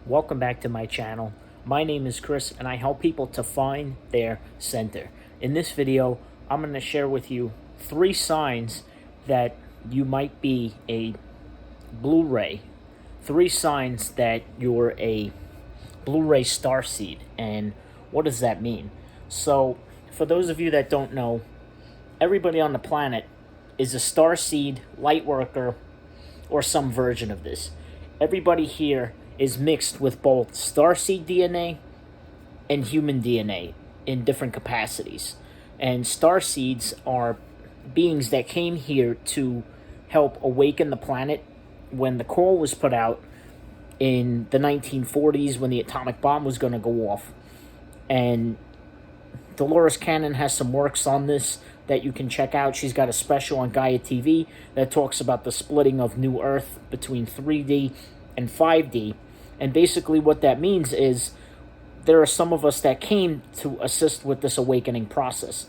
Welcome back to my channel. My name is Chris and I help people to find their center. In this video, I'm going to share with you 3 signs that you might be a Blu-ray. 3 signs that you're a Blu-ray Starseed. And what does that mean? So, for those of you that don't know, everybody on the planet is a Starseed, Lightworker, or some version of this. Everybody here is mixed with both Starseed DNA and human DNA in different capacities. And Starseeds are beings that came here to help awaken the planet when the call was put out in the 1940s when the atomic bomb was going to go off. And Dolores Cannon has some works on this that you can check out. She's got a special on Gaia TV that talks about the splitting of New Earth between 3D and 5D. And basically what that means is there are some of us that came to assist with this awakening process.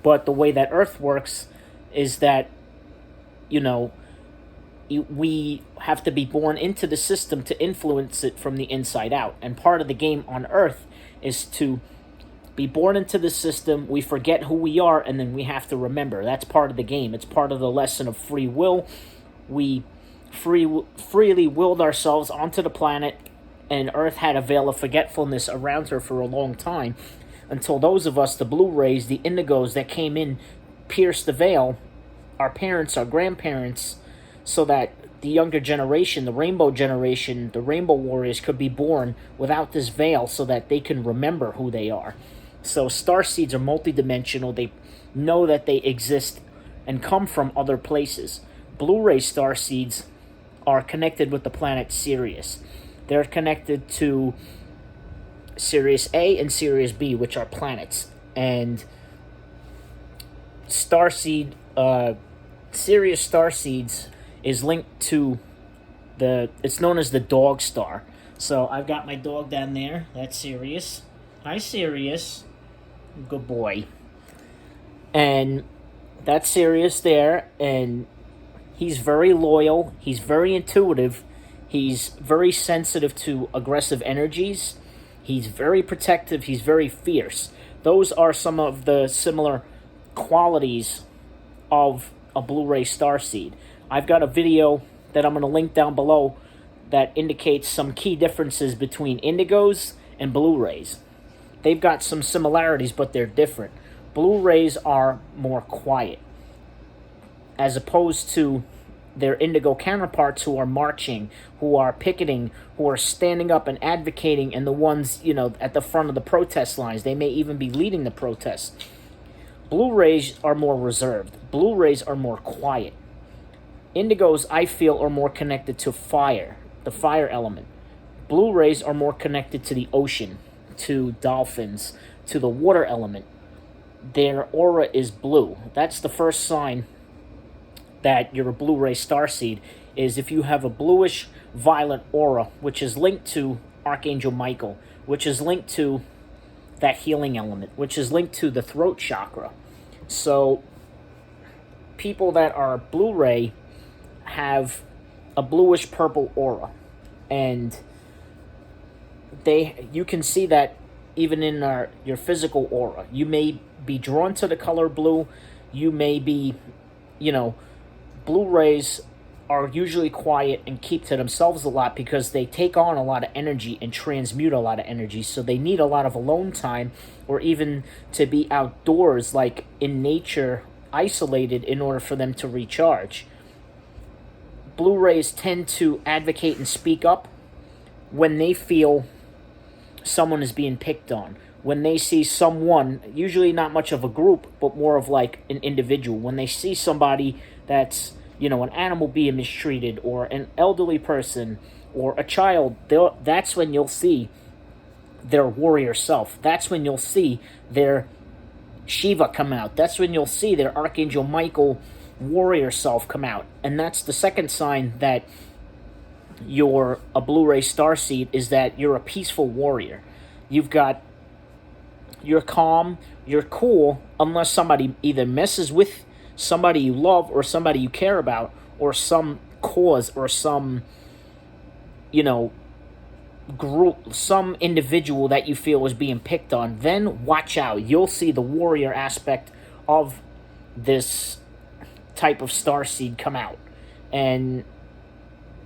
But the way that Earth works is that, we have to be born into the system to influence it from the inside out. And part of the game on Earth is to be born into the system, we forget who we are, and then we have to remember. That's part of the game. It's part of the lesson of free will. We freely willed ourselves onto the planet, and Earth had a veil of forgetfulness around her for a long time, until those of us, the Blu-rays, the Indigos that came in, pierced the veil, our parents, our grandparents, so that the younger generation, the rainbow generation, the rainbow warriors could be born without this veil so that they can remember who they are. So Starseeds are multidimensional. They know that they exist and come from other places. Blu-ray Starseeds are connected with the planet Sirius. They're connected to Sirius A and Sirius B, which are planets. And Sirius Starseeds is linked to it's known as the dog star. So I've got my dog down there. That's Sirius. Hi, Sirius. Good boy. And that's Sirius there, and he's very loyal, he's very intuitive, he's very sensitive to aggressive energies, he's very protective, he's very fierce. Those are some of the similar qualities of a Blu-ray Starseed. I've got a video that I'm going to link down below that indicates some key differences between Indigos and Blu-rays. They've got some similarities, but they're different. Blu-rays are more quiet, as opposed to their Indigo counterparts who are marching, who are picketing, who are standing up and advocating, and the ones, at the front of the protest lines. They may even be leading the protests. Blu-rays are more reserved. Blu-rays are more quiet. Indigos, I feel, are more connected to fire, the fire element. Blu-rays are more connected to the ocean, to dolphins, to the water element. Their aura is blue. That's the first sign that you're a Blu-ray Starseed, is if you have a bluish violet aura, which is linked to Archangel Michael, which is linked to that healing element, which is linked to the throat chakra. So people that are Blu-ray have a bluish purple aura, and you can see that even in your physical aura. You may be drawn to the color blue. You may be, Blu-rays are usually quiet and keep to themselves a lot because they take on a lot of energy and transmute a lot of energy. So they need a lot of alone time, or even to be outdoors, like in nature, isolated, in order for them to recharge. Blu-rays tend to advocate and speak up when they feel someone is being picked on. When they see someone, usually not much of a group, but more of like an individual. When they see somebody that's, an animal being mistreated, or an elderly person, or a child, that's when you'll see their warrior self. That's when you'll see their Shiva come out. That's when you'll see their Archangel Michael warrior self come out. And that's the second sign that you're a Blu-ray Starseed, is that you're a peaceful warrior. You're calm, you're cool, unless somebody either messes with somebody you love or somebody you care about, or some cause or some, group, some individual that you feel is being picked on, then watch out. You'll see the warrior aspect of this type of starseed come out. And,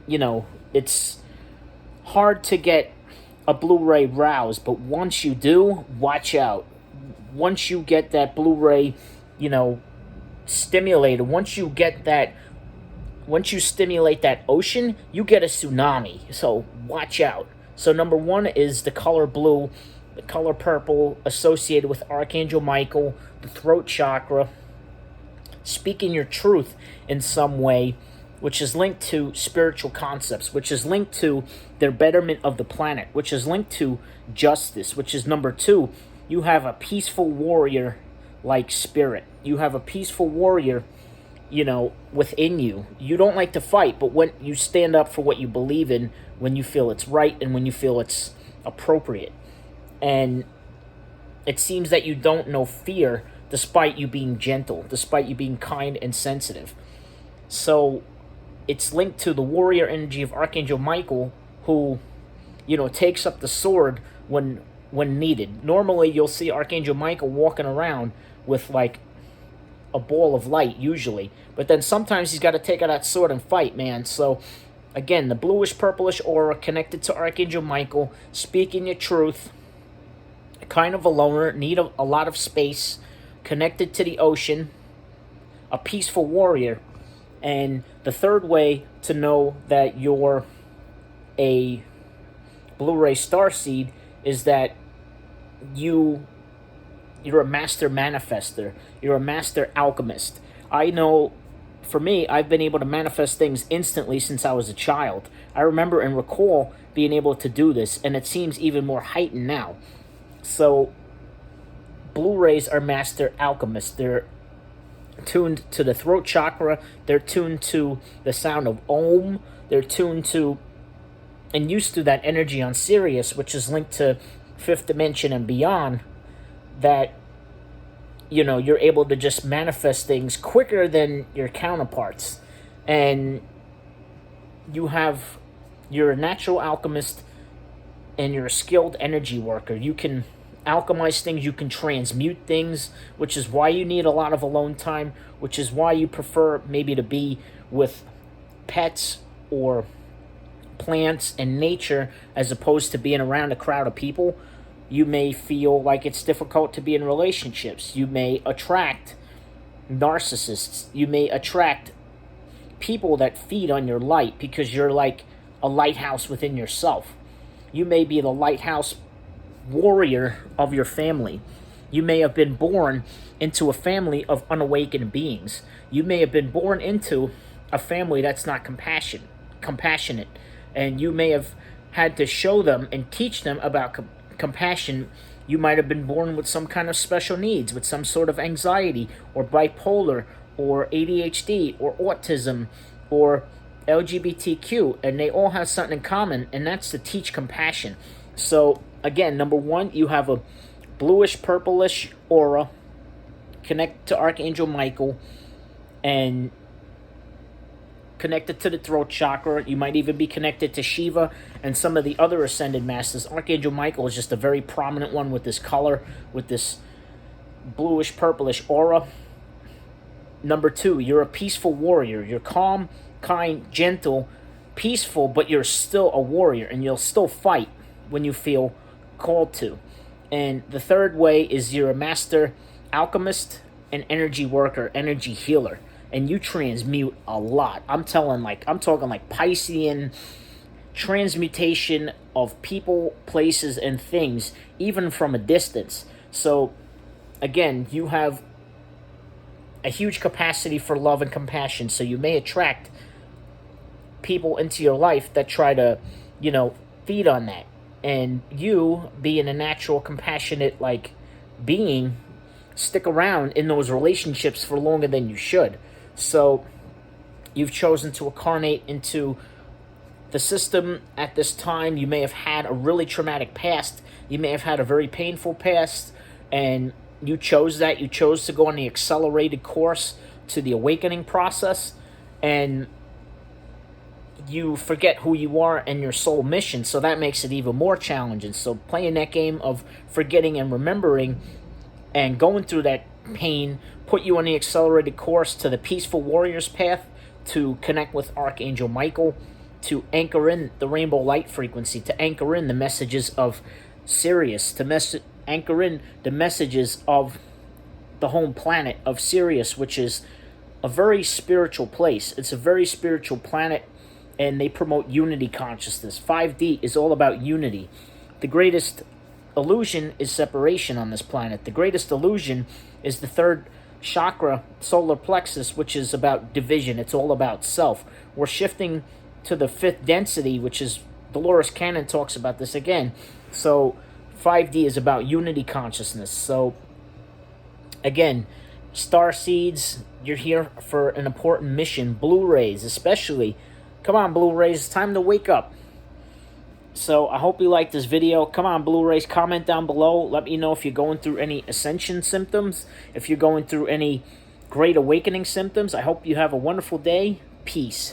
you know, it's hard to get a Blu-ray roused, but once you do, watch out. Once you get that Blu-ray, you know, stimulated, once you stimulate that ocean, you get a tsunami. So watch out. So number one is the color blue, the color purple associated with Archangel Michael, the throat chakra, speaking your truth in some way, which is linked to spiritual concepts, which is linked to their betterment of the planet, which is linked to justice, which is number two. You have a peaceful warrior like spirit. You have a peaceful warrior, you know, within you. You don't like to fight, but when you stand up for what you believe in, when you feel it's right and when you feel it's appropriate. And it seems that you don't know fear, despite you being gentle, despite you being kind and sensitive. So it's linked to the warrior energy of Archangel Michael, who, you know, takes up the sword when needed. Normally, you'll see Archangel Michael walking around with, like, a ball of light, usually. But then sometimes he's got to take out that sword and fight, man. So, again, the bluish-purplish aura connected to Archangel Michael, speaking your truth, kind of a loner, need a lot of space, connected to the ocean, a peaceful warrior. And the third way to know that you're a Blu-ray Starseed is that you're a master manifester. You're a master alchemist. I know, for me, I've been able to manifest things instantly since I was a child. I remember and recall being able to do this, and it seems even more heightened now. So, Blu-rays are master alchemists. They're tuned to the throat chakra. They're tuned to the sound of Om. They're tuned to and used to that energy on Sirius, which is linked to fifth dimension and beyond, that, you know, you're able to just manifest things quicker than your counterparts. And you're a natural alchemist, and you're a skilled energy worker. You can alchemize things, you can transmute things, which is why you need a lot of alone time, which is why you prefer maybe to be with pets or plants and nature as opposed to being around a crowd of people. You may feel like it's difficult to be in relationships. You may attract narcissists. You may attract people that feed on your light because you're like a lighthouse within yourself. You may be the lighthouse warrior of your family. You may have been born into a family of unawakened beings. You may have been born into a family that's not compassionate. And you may have had to show them and teach them about compassion. You might have been born with some kind of special needs, with some sort of anxiety, or bipolar, or ADHD, or autism, or LGBTQ, and they all have something in common, and that's to teach compassion. So, again, number one, you have a bluish-purplish aura connected to Archangel Michael, and connected to the throat chakra. You might even be connected to Shiva and some of the other ascended masters. Archangel Michael is just a very prominent one with this color, with this bluish-purplish aura. Number two, you're a peaceful warrior. You're calm, kind, gentle, peaceful, but you're still a warrior, and you'll still fight when you feel called to. And the third way is you're a master alchemist, an energy worker, energy healer. And you transmute a lot. I'm talking like Piscean transmutation of people, places, and things, even from a distance. So, again, you have a huge capacity for love and compassion. So you may attract people into your life that try to, you know, feed on that. And you, being a natural, compassionate, like, being, stick around in those relationships for longer than you should. So, you've chosen to incarnate into the system at this time. You may have had a really traumatic past. You may have had a very painful past, and you chose that. You chose to go on the accelerated course to the awakening process, and you forget who you are and your soul mission, so that makes it even more challenging. So playing that game of forgetting and remembering and going through that pain put you on the accelerated course to the peaceful warrior's path, to connect with Archangel Michael, to anchor in the rainbow light frequency, to anchor in the messages of Sirius, to anchor in the messages of the home planet of Sirius, which is a very spiritual place. It's a very spiritual planet, and they promote unity consciousness. 5D is all about unity. The greatest illusion is separation on this planet. The greatest illusion is the third chakra, solar plexus, which is about division. It's all about self. We're shifting to the fifth density, which is, Dolores Cannon talks about this again. So 5D is about unity consciousness. So again, Starseeds, you're here for an important mission. Blu-rays especially. Come on, Blu-rays, it's time to wake up. So I hope you liked this video. Come on, Blu-rays, comment down below. Let me know if you're going through any ascension symptoms, if you're going through any great awakening symptoms. I hope you have a wonderful day. Peace.